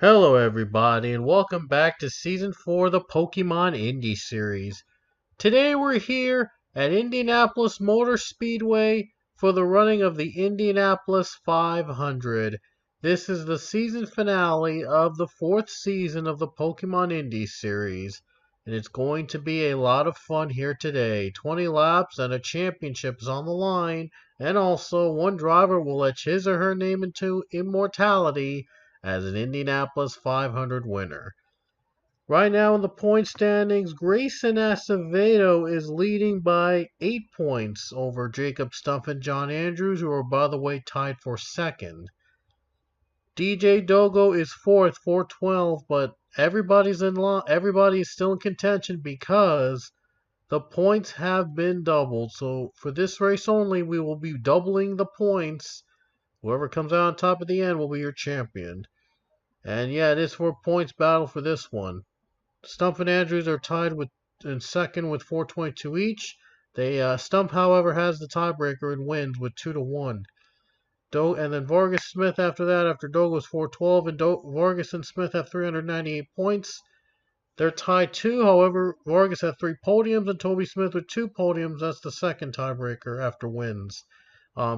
Hello everybody and welcome back to Season 4 of the Pokemon Indy series. Today we're here at Indianapolis Motor Speedway for the running of the Indianapolis 500. This is the season finale of the 4th season of the Pokemon Indy series. And it's going to be a lot of fun here today. 20 laps and a championship is on the line. And also one driver will etch his or her name into immortality as an Indianapolis 500 winner. Right now in the point standings, Grayson Acevedo is leading by 8 points over Jacob Stumpf and John Andrews, who are, by the way, tied for second. DJ Dogo is fourth, 412, but everybody's still in contention because the points have been doubled. So for this race only, we will be doubling the points. Whoever comes out on top at the end will be your champion. And yeah, it is for a points battle for this one. Stumpf and Andrews are tied in second with 422 each. Stumpf, however, has the tiebreaker and wins with 2-1. And then Vargas Smith after that, after Dogo's 412, and Vargas and Smith have 398 points. They're tied too. However, Vargas had 3 podiums and Toby Smith with 2 podiums. That's the second tiebreaker after wins.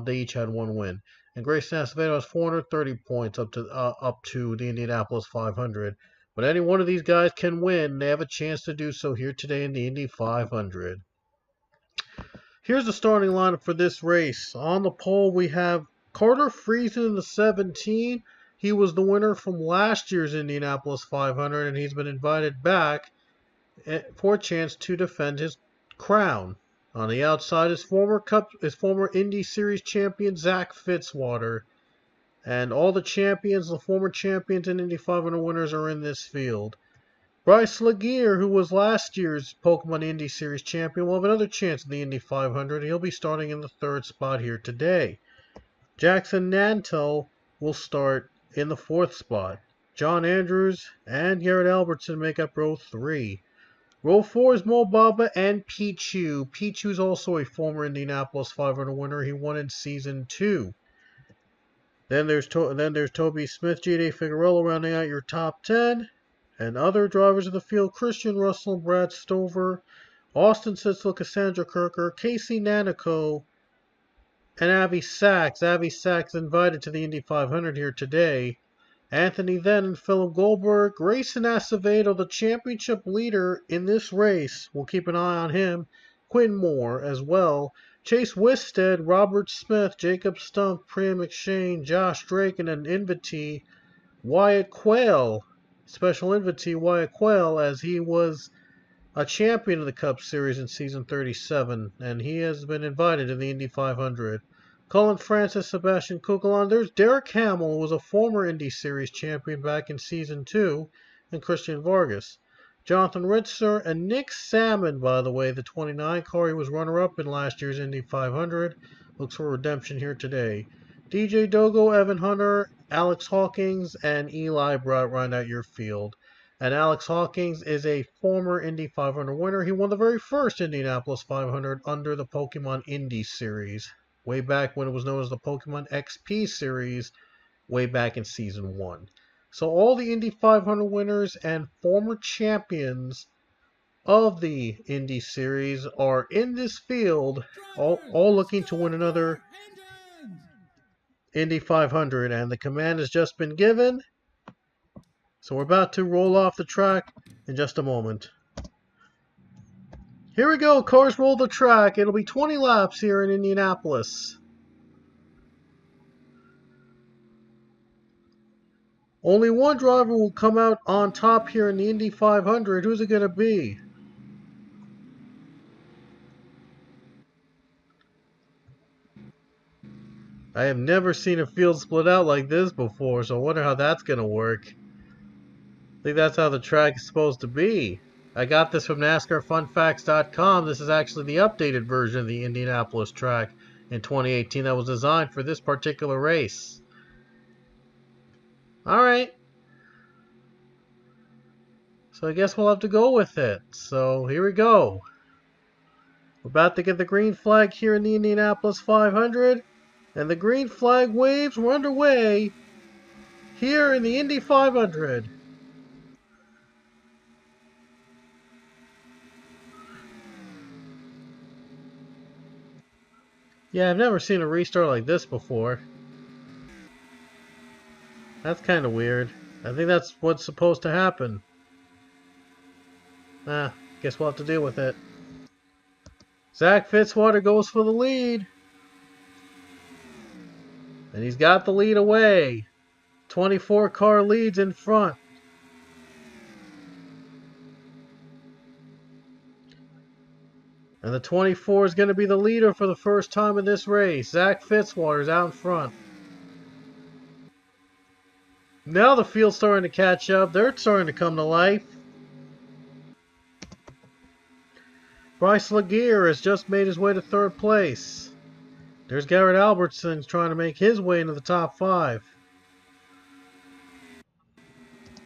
They each had 1 win. And Grayson Acevedo has 430 points up to the Indianapolis 500. But any one of these guys can win. They have a chance to do so here today in the Indy 500. Here's the starting lineup for this race. On the pole, we have Carter Friesen in the 17. He was the winner from last year's Indianapolis 500, and he's been invited back for a chance to defend his crown. On the outside is former Indy Series champion Zach Fitzwater. And all the former champions and Indy 500 winners are in this field. Bryce Laguerre, who was last year's Pokemon Indy Series champion, will have another chance in the Indy 500. He'll be starting in the 3rd spot here today. Jackson Nantel will start in the 4th spot. John Andrews and Garrett Albertson make up row 3. Row 4 is Mo Baba and Pichu. Pichu is also a former Indianapolis 500 winner. He won in Season 2. Then there's Toby Smith, J.D. Figueroa rounding out your top 10. And other drivers of the field, Christian Russell, Brad Stover, Austin Sitzel, Cassandra Kirker, Casey Nanico, and Abby Sachs. Abby Sachs invited to the Indy 500 here today. Anthony Then and Philip Goldberg. Grayson Acevedo, the championship leader in this race. We'll keep an eye on him. Quinn Moore as well. Chase Wisted, Robert Smith, Jacob Stumpf, Priya McShane, Josh Drake, and an invitee, Wyatt Quayle. Special invitee Wyatt Quayle, as he was a champion of the Cup Series in Season 37, and he has been invited to the Indy 500. Cullen Francis, Sebastian Kukulon. There's Derek Hamill, who was a former Indy Series champion back in Season 2, and Christian Vargas. Jonathan Ritzer and Nick Salmon, by the way, the 29 car. He was runner-up in last year's Indy 500. Looks for redemption here today. DJ Dogo, Evan Hunter, Alex Hawkins, and Eli Brout round out your field. And Alex Hawkins is a former Indy 500 winner. He won the very first Indianapolis 500 under the Pokemon Indy series, way back when it was known as the Pokemon XP series, way back in Season 1. So all the Indy 500 winners and former champions of the Indy series are in this field, all looking to win another Indy 500. And the command has just been given. So we're about to roll off the track in just a moment. Here we go, cars roll the track. It'll be 20 laps here in Indianapolis. Only one driver will come out on top here in the Indy 500. Who's it going to be? I have never seen a field split out like this before, so I wonder how that's going to work. I think that's how the track is supposed to be. I got this from NASCARFunFacts.com. This is actually the updated version of the Indianapolis track in 2018 that was designed for this particular race. Alright. So I guess we'll have to go with it. So here we go. We're about to get the green flag here in the Indianapolis 500. And the green flag waves. We're underway. here in the Indy 500. Yeah, I've never seen a restart like this before. That's kind of weird. I think that's what's supposed to happen. Guess we'll have to deal with it. Zach Fitzwater goes for the lead. And he's got the lead away. 24 car leads in front. And the 24 is going to be the leader for the first time in this race. Zach Fitzwater's out in front. Now the field's starting to catch up. They're starting to come to life. Bryce Laguerre has just made his way to third place. There's Garrett Albertson trying to make his way into the top 5.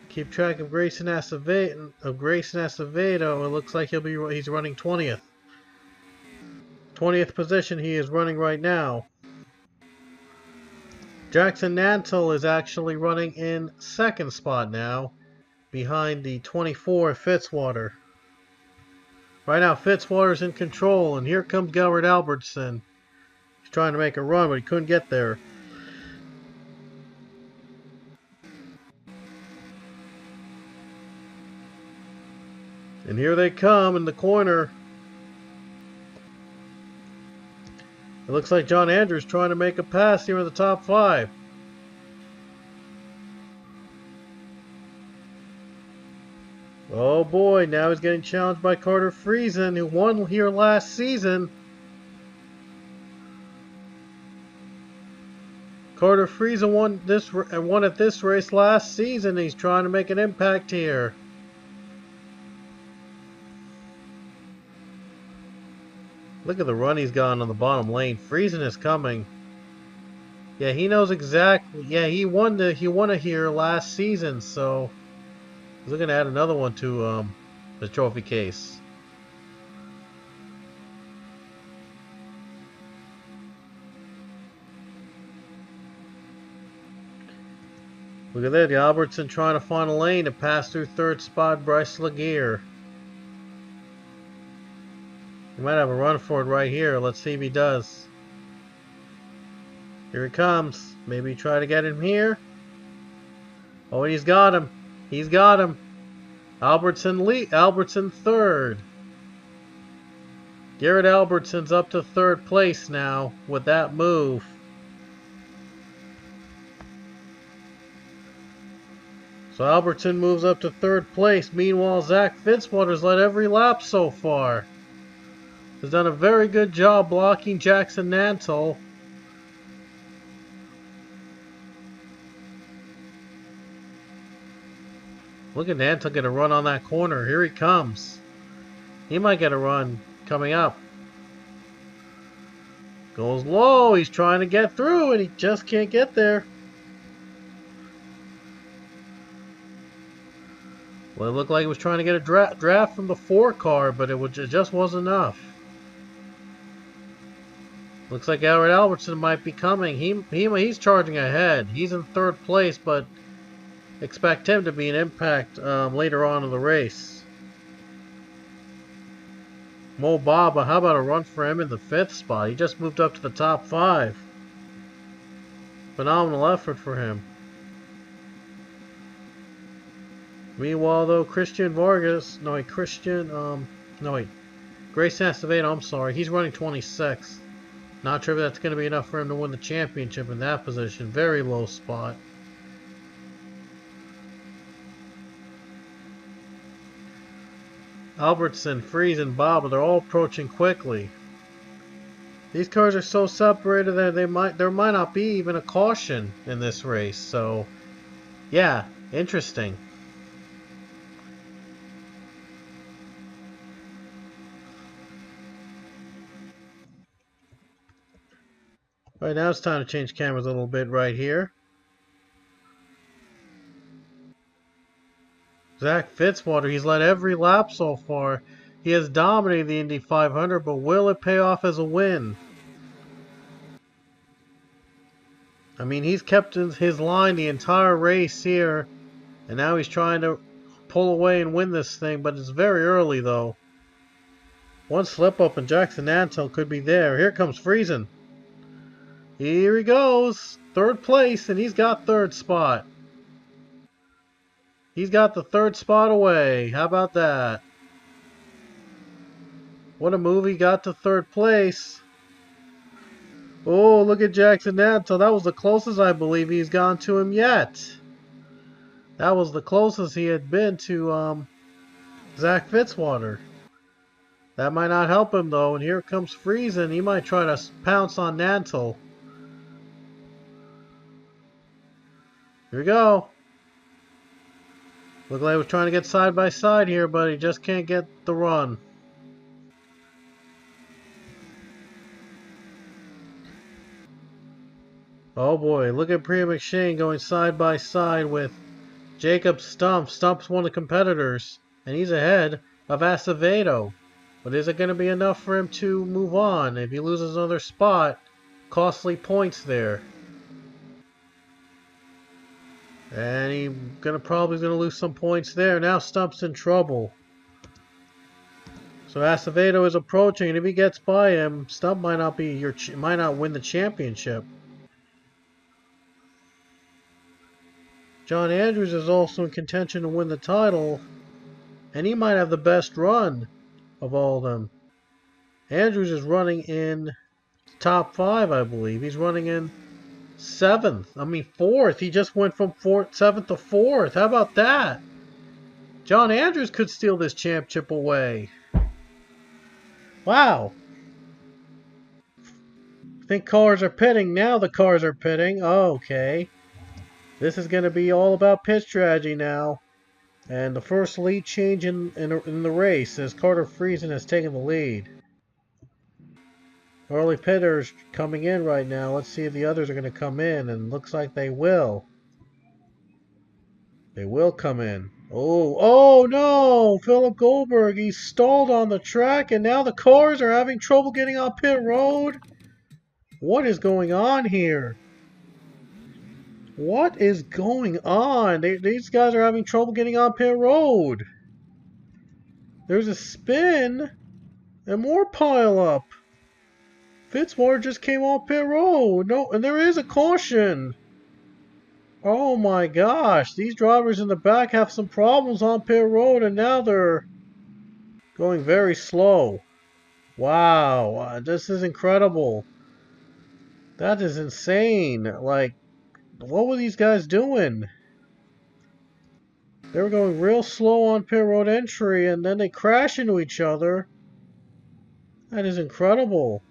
Keep track of Grayson Acevedo. It looks like he's running 20th. 20th position he is running right now. Jackson Nantle is actually running in second spot now, behind the 24 Fitzwater. Right now Fitzwater's in control, and here comes Garrett Albertson. He's trying to make a run, but he couldn't get there. And here they come in the corner. It looks like John Andrews trying to make a pass here in the top 5. Oh boy, now he's getting challenged by Carter Friesen, who won here last season. Carter Friesen won at this race last season. He's trying to make an impact here. Look at the run he's gotten on the bottom lane. Friesen is coming. Yeah, he knows exactly. Yeah, he won it here last season, so he's looking to add another one to the trophy case. Look at that, Albertson trying to find a lane to pass through third spot Bryce Laguerre. He might have a run for it right here. Let's see if he does. Here he comes. Maybe try to get him here. Oh, he's got him. He's got him. Albertson third. Garrett Albertson's up to third place now with that move. So Albertson moves up to third place. Meanwhile, Zach Fitzwater's led every lap so far. Has done a very good job blocking Jackson Nantle. Look at Nantle get a run on that corner. Here he comes. He might get a run coming up. Goes low. He's trying to get through and he just can't get there. Well, it looked like he was trying to get a draft from the 4 car, but it just wasn't enough. Looks like Garrett Albertson might be coming. He's charging ahead. He's in third place, but expect him to be an impact later on in the race. Mo Baba, how about a run for him in the 5th spot? He just moved up to the top 5. Phenomenal effort for him. Meanwhile, though, Grayson Acevedo, I'm sorry, he's running 26th. Not sure if that's going to be enough for him to win the championship in that position. Very low spot. Albertson, Friesen, Baba, they're all approaching quickly. These cars are so separated that there might not be even a caution in this race. So, yeah, interesting. Alright, now it's time to change cameras a little bit right here. Zach Fitzwater, he's led every lap so far. He has dominated the Indy 500, but will it pay off as a win? I mean, he's kept his line the entire race here, and now he's trying to pull away and win this thing, but it's very early, though. One slip up and Jackson Antle could be there. Here comes Friesen. Here he goes. Third place, and he's got third spot. He's got the third spot away. How about that? What a move. He got to third place. Oh, look at Jackson Antle. That was the closest I believe he's gone to him yet. That was the closest he had been to Zach Fitzwater. That might not help him, though. And here comes Friesen. He might try to pounce on Nantle. Here we go. Looked like he was trying to get side by side here, but he just can't get the run. Oh boy, look at Priya McShane going side by side with Jacob Stump. Stump's one of the competitors, and he's ahead of Acevedo. But is it going to be enough for him to move on? If he loses another spot, costly points there. And he's probably going to lose some points there. Now Stump's in trouble. So Acevedo is approaching, and if he gets by him, Stump might not win the championship. John Andrews is also in contention to win the title, and he might have the best run of all of them. Andrews is running in top 5, I believe. He's running in 4th. He just went from 7th to 4th. How about that? John Andrews could steal this championship away. Wow. I think cars are pitting. Now the cars are pitting. Oh, okay. This is going to be all about pit strategy now. And the first lead change in the race as Carter Friesen has taken the lead. Early pitters coming in right now. Let's see if the others are going to come in. And looks like they will. They will come in. Oh no! Philip Goldberg, he's stalled on the track and now the cars are having trouble getting on pit road. What is going on here? What is going on? These guys are having trouble getting on pit road. There's a spin and more pile up. Fitzwater just came off pit road. No, and there is a caution. Oh my gosh, these drivers in the back have some problems on pit road and now they're going very slow. Wow, this is incredible. That is insane. Like, what were these guys doing? They were going real slow on pit road entry and then they crash into each other. That is incredible.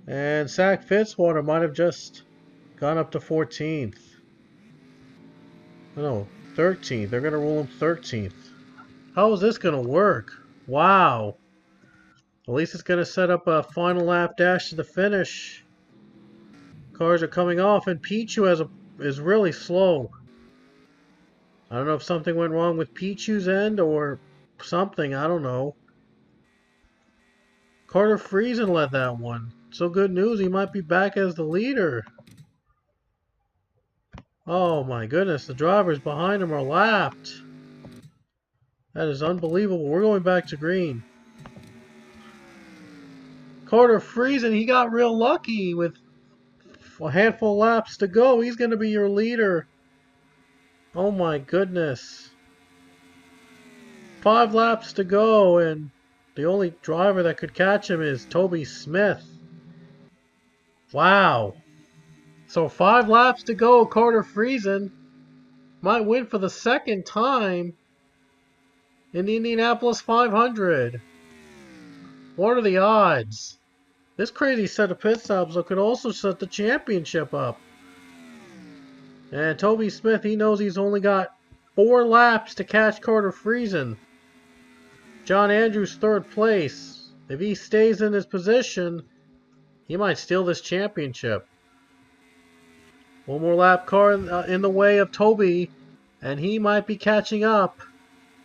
And Zach Fitzwater might have just gone up to 14th. No, 13th. They're going to rule him 13th. How is this going to work? Wow. At least it's going to set up a final lap dash to the finish. Cars are coming off, and Pichu is really slow. I don't know if something went wrong with Pichu's end or something. I don't know. Carter Friesen led that one. So good news, he might be back as the leader. Oh my goodness, the drivers behind him are lapped. That is unbelievable. We're going back to green. Carter Friesen, he got real lucky with a handful of laps to go. He's going to be your leader. Oh my goodness. 5 laps to go, and the only driver that could catch him is Toby Smith. Wow. So 5 laps to go. Carter Friesen might win for the second time in the Indianapolis 500. What are the odds? This crazy set of pit stops could also set the championship up. And Toby Smith, he knows he's only got 4 laps to catch Carter Friesen. John Andrews 3rd place. If he stays in his position, he might steal this championship. One more lap car in the way of Toby, and he might be catching up.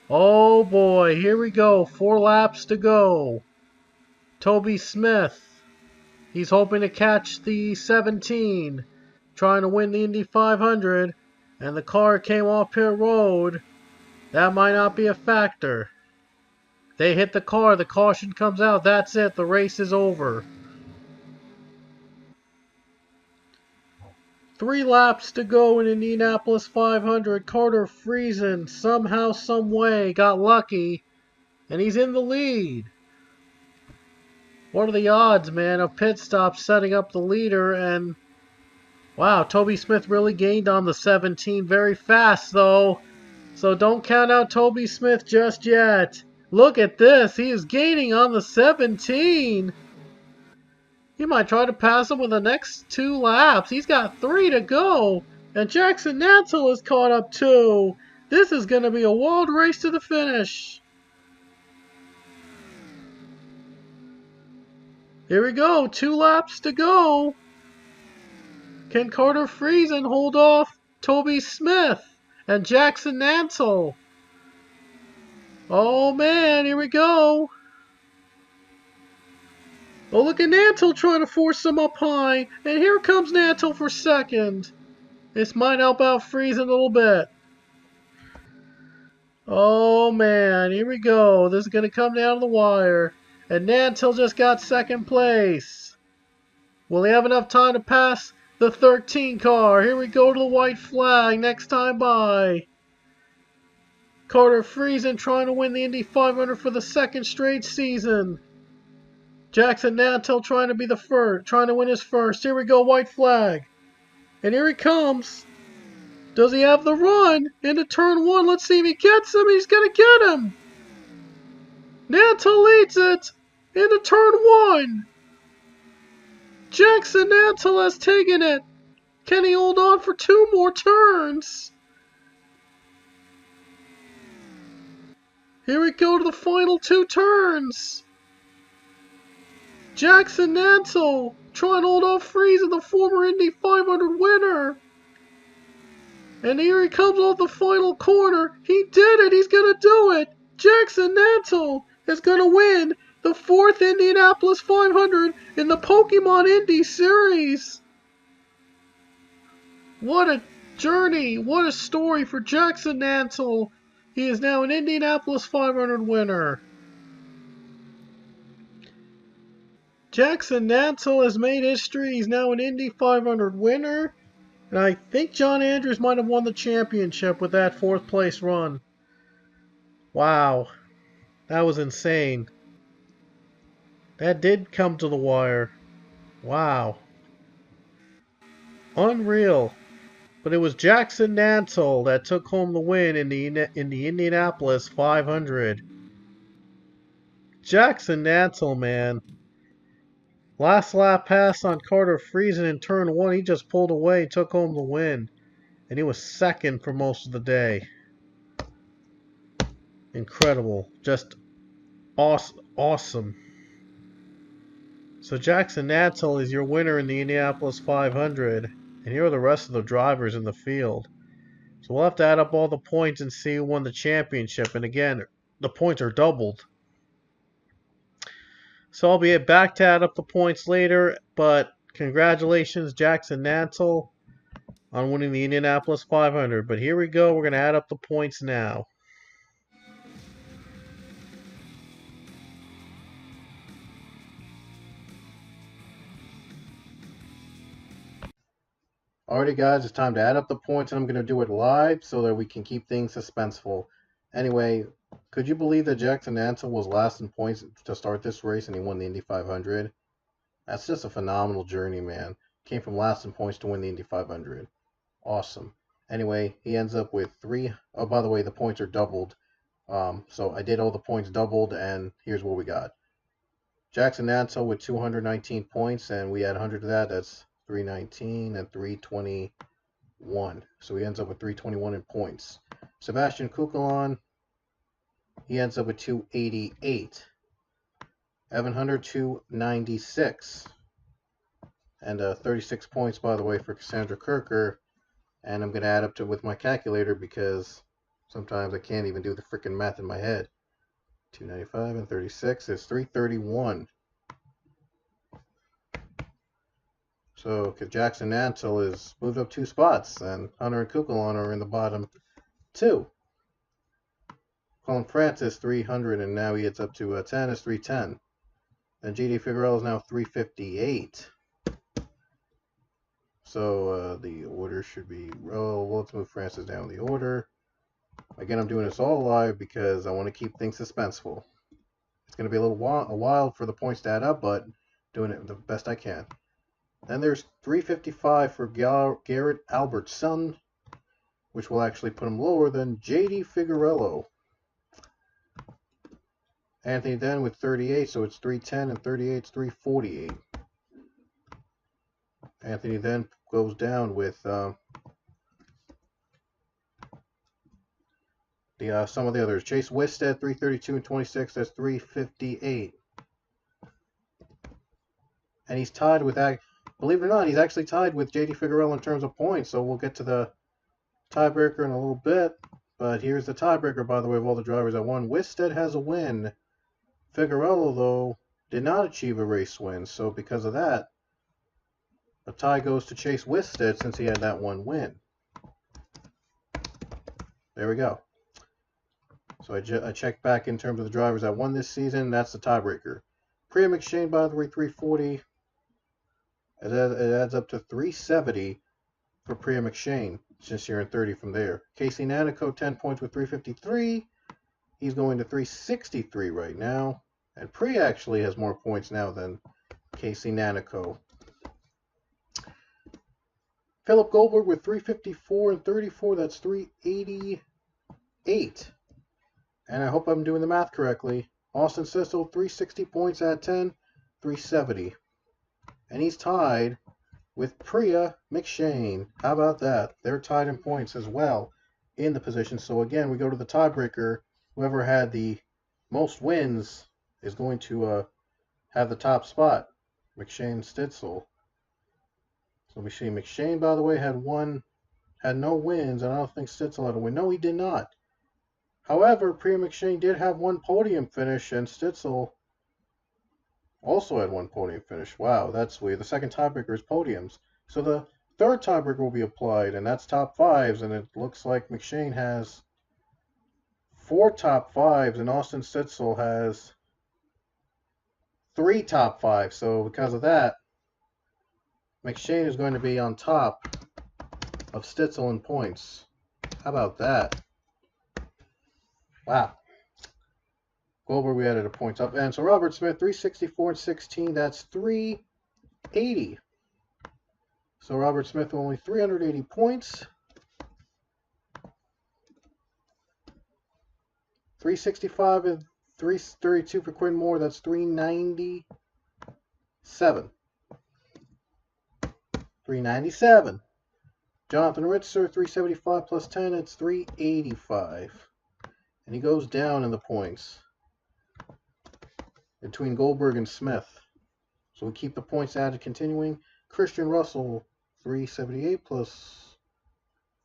Oh boy, here we go. 4 laps to go. Toby Smith. He's hoping to catch the 17, trying to win the Indy 500, and the car came off pit road. That might not be a factor. They hit the car, the caution comes out, that's it, the race is over. 3 laps to go in Indianapolis 500. Carter Friesen somehow, some way got lucky, and he's in the lead. What are the odds, man, of pit stop setting up the leader? And wow, Toby Smith really gained on the 17 very fast, though. So don't count out Toby Smith just yet. Look at this. He is gaining on the 17. He might try to pass him with the next 2 laps. He's got 3 to go. And Jackson Nansel is caught up too. This is going to be a wild race to the finish. Here we go. 2 laps to go. Can Carter Friesen hold off Toby Smith and Jackson Nansel? Oh man, here we go. Oh, look at Nansel trying to force him up high. And here comes Nansel for second. This might help out Friesen a little bit. Oh man, here we go. This is going to come down to the wire. And Nansel just got second place. Will he have enough time to pass the 13 car? Here we go to the white flag next time by. Carter Friesen trying to win the Indy 500 for the 2nd straight season. Jackson Nansel trying to be the first, trying to win his first. Here we go, white flag. And here he comes. Does he have the run into turn 1? Let's see if he gets him. He's going to get him. Nansel leads it into turn 1. Jackson Nansel has taken it. Can he hold on for 2 more turns? Here we go to the final 2 turns. Jackson Nansel trying to hold off Friesen, the former Indy 500 winner. And here he comes off the final corner. He did it. He's going to do it. Jackson Nansel is going to win the 4th Indianapolis 500 in the Pokemon Indy Series. What a journey. What a story for Jackson Nansel. He is now an Indianapolis 500 winner. Jackson Nansel has made history. He's now an Indy 500 winner. And I think John Andrews might have won the championship with that 4th place run. Wow. That was insane. That did come to the wire. Wow. Unreal. But it was Jackson Nansel that took home the win in the Indianapolis 500. Jackson Nansel, man. Last lap pass on Carter Friesen in turn 1. He just pulled away, took home the win. And he was 2nd for most of the day. Incredible. Just awesome. So Jackson Nansel is your winner in the Indianapolis 500. And here are the rest of the drivers in the field. So we'll have to add up all the points and see who won the championship. And again, the points are doubled. So I'll be back to add up the points later. But congratulations, Jackson Nansel, on winning the Indianapolis 500. But here we go. We're going to add up the points now. Alrighty guys, it's time to add up the points, and I'm going to do it live so that we can keep things suspenseful. Anyway, could you believe that Jackson Nansel was last in points to start this race and he won the Indy 500? That's just a phenomenal journey, man. Came from last in points to win the Indy 500. Awesome. Anyway, he ends up with 3. Oh, by the way, the points are doubled. So I did all the points doubled, and here's what we got. Jackson Nansel with 219 points, and we add 100 to that. That's 319 and 321. So he ends up with 321 in points. Sebastian Kukulon, he ends up with 288. Evan Hunter, 296. And 36 points, by the way, for Cassandra Kirker. And I'm going to add up to with my calculator because sometimes I can't even do the freaking math in my head. 295 and 36 is 331. So Jackson Ansel is moved up 2 spots, and Hunter and Kukulon are in the bottom 2. Colin Francis 300, and now he gets up to 10 is 310. And GD Figueroa is now 358. So the order should be, well, let's move Francis down the order. Again, I'm doing this all live because I want to keep things suspenseful. It's going to be a while for the points to add up, but doing it the best I can. Then there's 355 for Garrett Albertson, which will actually put him lower than JD Figueroa. Anthony then with 38, so it's 310, and 38 is 348. Anthony then goes down with some of the others. Chase Wisted 332 and 26, that's 358. And he's tied with that. Believe it or not, he's actually tied with JD Figueroa in terms of points, so we'll get to the tiebreaker in a little bit. But here's the tiebreaker, by the way, of all the drivers that won. Wisted has a win. Figueroa, though, did not achieve a race win, so because of that, a tie goes to Chase Wisted since he had that one win. There we go. So I checked back in terms of the drivers that won this season. That's the tiebreaker. Priya McShane, by the way, 340. It adds up to 370 for Priya McShane, since you're in 30 from there. Casey Nanico, 10 points with 353. He's going to 363 right now. And Priya actually has more points now than Casey Nanico. Philip Goldberg with 354 and 34. That's 388. And I hope I'm doing the math correctly. Austin Sissel, 360 points at 10, 370. And he's tied with Priya McShane. How about that? They're tied in points as well in the position. So again, we go to the tiebreaker. Whoever had the most wins is going to have the top spot. McShane Stitzel. So we see McShane, by the way, had no wins, and I don't think Stitzel had a win. No, he did not. However, Priya McShane did have one podium finish, and Stitzel also had one podium finish. Wow, that's weird. The second tiebreaker is podiums. So the third tiebreaker will be applied, and that's top fives, and it looks like McShane has 4 top fives, and Austin Stitzel has 3 top fives. So because of that, McShane is going to be on top of Stitzel in points. How about that? Wow. Goldberg, we added a points up. And so Robert Smith, 364 and 16. That's 380. So Robert Smith only 380 points. 365 and 332 for Quinn Moore. That's 397. 397. Jonathan Ritzer, 375 plus 10. It's 385. And he goes down in the points between Goldberg and Smith. So we keep the points added continuing. Christian Russell, 378 plus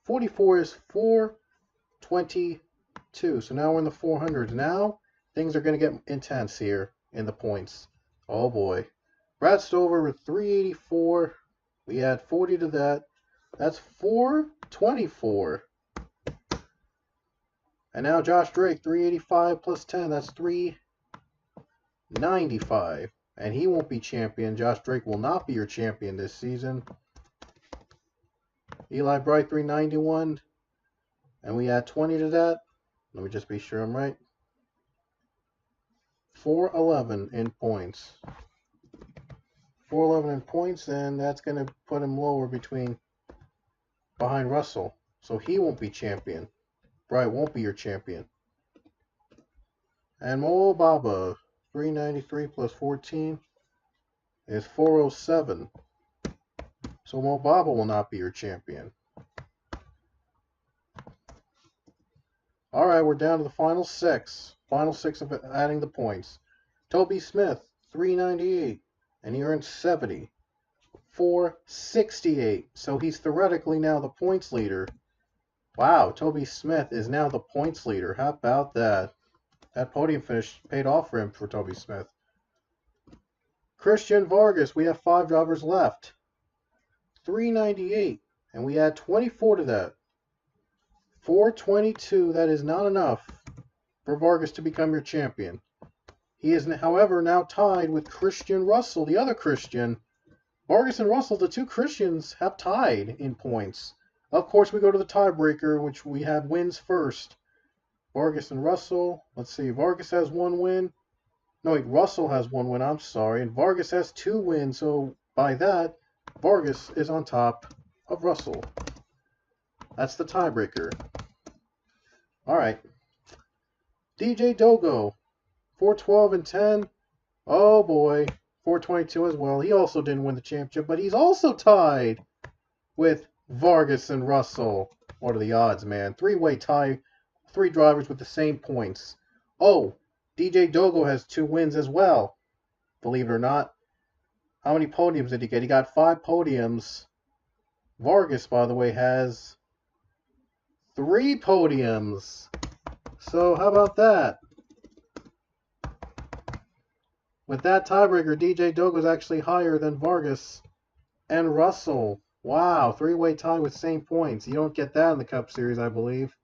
44 is 422. So now we're in the 400s. Now things are going to get intense here in the points. Oh boy. Brad Stover with 384. We add 40 to that. That's 424. And now Josh Drake, 385 plus 10. That's 395. And he won't be champion. Josh Drake will not be your champion this season. Eli Bright, 391. And we add 20 to that. Let me just be sure I'm right. 411 in points. 411 in points, and that's going to put him lower behind Russell. So he won't be champion. Bright won't be your champion. And Mo Baba, 393 plus 14 is 407. So Mo Baba will not be your champion. All right, we're down to the final 6. Final 6 of adding the points. Toby Smith, 398, and he earned 70. 468. So he's theoretically now the points leader. Wow, Toby Smith is now the points leader. How about that? That podium finish paid off for him for Toby Smith. Christian Vargas, we have 5 drivers left. 398. And we add 24 to that. 422. That is not enough for Vargas to become your champion. He is, however, now tied with Christian Russell, the other Christian. Vargas and Russell, the two Christians, have tied in points. Of course, we go to the tiebreaker, which we had wins first. Vargas and Russell. Let's see. Vargas has 1 win. No, wait. Russell has 1 win. I'm sorry. And Vargas has 2 wins. So, by that, Vargas is on top of Russell. That's the tiebreaker. All right. DJ Dogo. 412 and 10. Oh, boy. 422 as well. He also didn't win the championship, but he's also tied with Vargas and Russell. What are the odds, man? 3-way tie. 3 drivers with the same points. Oh, DJ Dogo has 2 wins as well. Believe it or not. How many podiums did he get? He got 5 podiums. Vargas, by the way, has 3 podiums. So, how about that? With that tiebreaker, DJ Dogo is actually higher than Vargas and Russell. Wow, 3-way tie with same points. You don't get that in the Cup Series, I believe.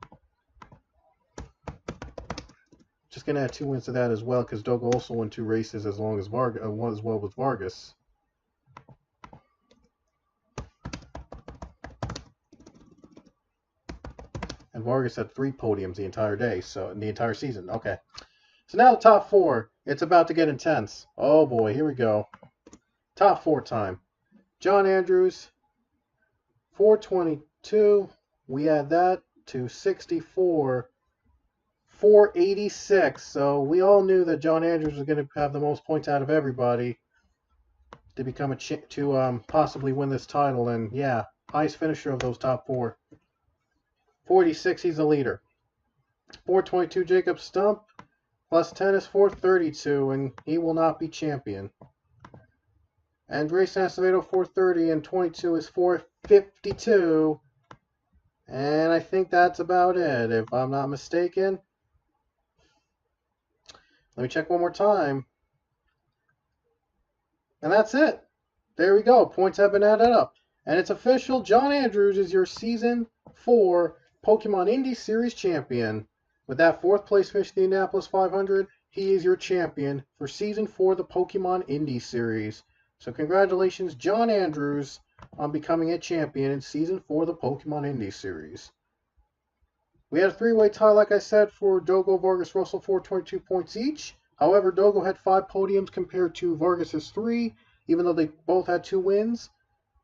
Just going to add 2 wins to that as well, because Dogo also won 2 races as long as Vargas won as well with Vargas. And Vargas had 3 podiums the entire day, so in the entire season. Okay. So now the top 4. It's about to get intense. Oh boy, here we go. Top 4 time. John Andrews, 422. We add that to 64. 486. So we all knew that John Andrews was going to have the most points out of everybody to become possibly win this title. And yeah, highest finisher of those top 4. 486. He's the leader. 422. Jacob Stump. Plus 10 is 432, and he will not be champion. And Grayson Acevedo, 430, and 22 is 452. And I think that's about it, if I'm not mistaken. Let me check one more time. And that's it. There we go. Points have been added up. And it's official. John Andrews is your Season 4 Pokemon Indy Series champion. With that 4th place finish in the Indianapolis 500, he is your champion for Season 4 of the Pokemon Indy Series. So congratulations, John Andrews, on becoming a champion in Season 4 of the Pokemon Indy Series. We had a 3-way tie, like I said, for Dogo, Vargas, Russell, 422 points each. However, Dogo had 5 podiums compared to Vargas' 3, even though they both had 2 wins.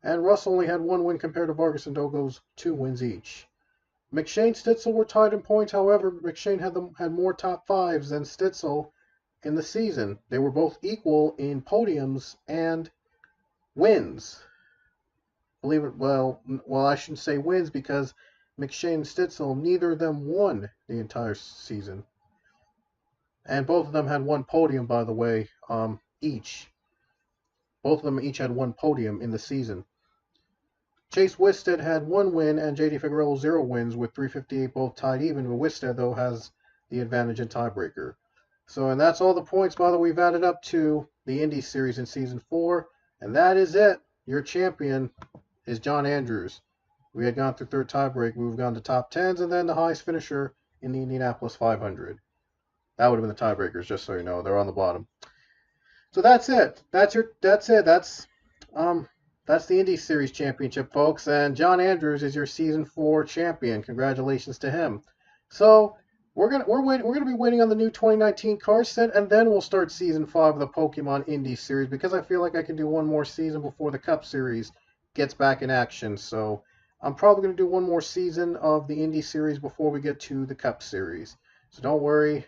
And Russell only had 1 win compared to Vargas and Dogo's 2 wins each. McShane and Stitzel were tied in points. However, McShane had more top 5s than Stitzel in the season. They were both equal in podiums and wins. Believe it, well, I shouldn't say wins because McShane and Stitzel, neither of them won the entire season. And both of them had 1 podium, by the way, each. Both of them each had 1 podium in the season. Chase Wisted had 1 win and JD Figueroa 0 wins with 358 both tied even, but Wisted, though, has the advantage in tiebreaker. So, and that's all the points, by the way, we've added up to the Indy Series in Season 4. And that is it. Your champion is John Andrews. We had gone through 3rd tiebreak. We've gone to top 10s and then the highest finisher in the Indianapolis 500. That would have been the tiebreakers, just so you know. They're on the bottom. So that's it. That's it. That's the Indy Series Championship, folks, and John Andrews is your Season 4 champion. Congratulations to him. So we're gonna be waiting on the new 2019 car set, and then we'll start Season 5 of the Pokemon Indy Series because I feel like I can do one more season before the Cup Series gets back in action. So I'm probably gonna do one more season of the Indy Series before we get to the Cup Series. So don't worry,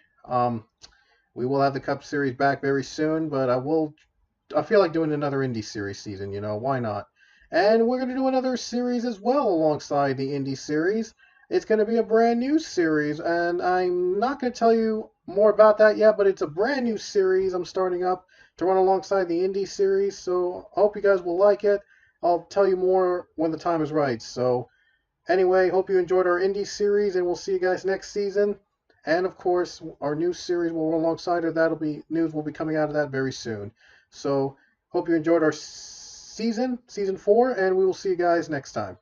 we will have the Cup Series back very soon, but I feel like doing another Indy Series season, you know, why not? And we're going to do another series as well alongside the Indy Series. It's going to be a brand new series, and I'm not going to tell you more about that yet, but it's a brand new series I'm starting up to run alongside the Indy Series, so I hope you guys will like it. I'll tell you more when the time is right. So anyway, hope you enjoyed our Indy Series, and we'll see you guys next season. And of course, our new series will run alongside it. News will be coming out of that very soon. So, hope you enjoyed our season 4, and we will see you guys next time.